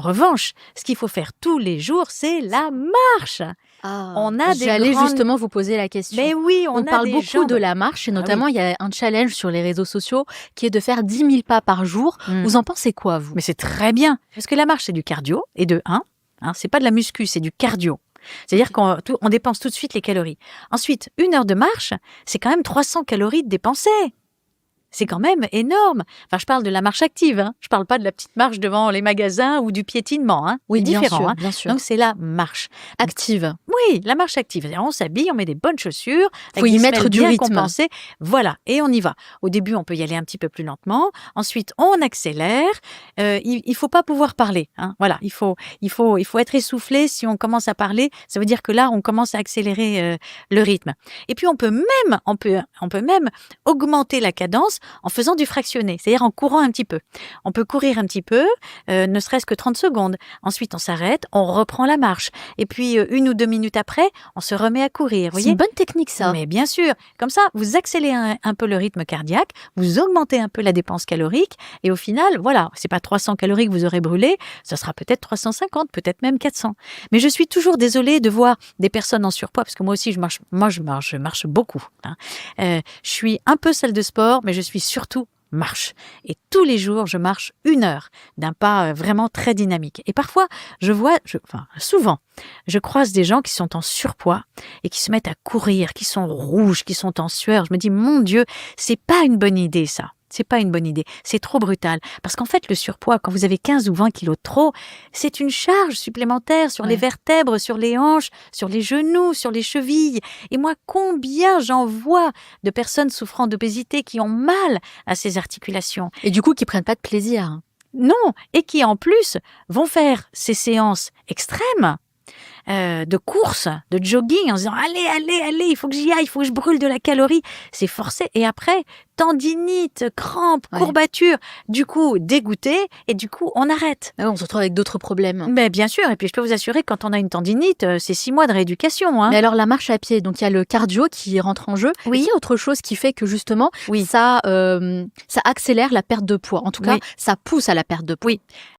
revanche, ce qu'il faut faire tous les jours, c'est la marche. On a des J'allais grandes... justement vous poser la question. Mais oui, On a parle des beaucoup jambes. de la marche et Ah notamment oui. il y a un challenge sur les réseaux sociaux qui est de faire 10 000 pas par jour. Vous en pensez quoi, vous? Mais c'est très bien. Parce que la marche, c'est du cardio. Et de 1, c'est pas de la muscu, c'est du cardio. C'est-à-dire qu'on dépense tout de suite les calories. Ensuite, 1 heure de marche, c'est quand même 300 calories de dépensées. C'est quand même énorme. Enfin, je parle de la marche active. Je parle pas de la petite marche devant les magasins ou du piétinement. Oui, c'est bien différent. sûr, bien sûr. Donc, c'est la marche Active. Oui, la marche active. C'est-à-dire, on s'habille, on met des bonnes chaussures. Faut avec y des mettre semelles du bien rythme. compensées. Voilà, et on y va. Au début, on peut y aller un petit peu plus lentement. Ensuite, on accélère. Il faut pas pouvoir parler. Voilà, il faut être essoufflé. Si on commence à parler, ça veut dire que là, on commence à accélérer le rythme. Et puis, on peut même augmenter la cadence en faisant du fractionné, c'est-à-dire en courant un petit peu. On peut courir un petit peu, ne serait-ce que 30 secondes. Ensuite, on s'arrête, on reprend la marche. Et puis, 1 ou 2 minutes après, on se remet à courir. C'est une bonne technique, ça. Mais bien sûr, comme ça, vous accélérez un peu le rythme cardiaque, vous augmentez un peu la dépense calorique, et au final, voilà, c'est pas 300 calories que vous aurez brûlées, ça sera peut-être 350, peut-être même 400. Mais je suis toujours désolée de voir des personnes en surpoids, parce que moi aussi, je marche beaucoup. Je suis un peu salle de sport, mais je suis surtout marche. Et tous les jours, je marche 1 heure d'un pas vraiment très dynamique. Et parfois, souvent, je croise des gens qui sont en surpoids et qui se mettent à courir, qui sont rouges, qui sont en sueur. Je me dis, mon Dieu, c'est pas une bonne idée, ça. C'est pas une bonne idée. C'est trop brutal. Parce qu'en fait, le surpoids, quand vous avez 15 ou 20 kilos de trop, c'est une charge supplémentaire sur les vertèbres, sur les hanches, sur les genoux, sur les chevilles. Et moi, combien j'en vois de personnes souffrant d'obésité qui ont mal à ces articulations. Et du coup, qui prennent pas de plaisir. Non, et qui en plus vont faire ces séances extrêmes de course, de jogging, en se disant allez, il faut que j'y aille, il faut que je brûle de la calorie. C'est forcé. Et après, tendinite, crampes, courbatures, du coup dégoûté, et du coup on arrête. On se retrouve avec d'autres problèmes. Mais bien sûr, et puis je peux vous assurer que quand on a une tendinite, c'est 6 mois de rééducation. Mais alors la marche à pied, donc il y a le cardio qui rentre en jeu. Oui. Il y a autre chose qui fait que justement ça accélère la perte de poids. En tout cas, ça pousse à la perte de poids. Oui.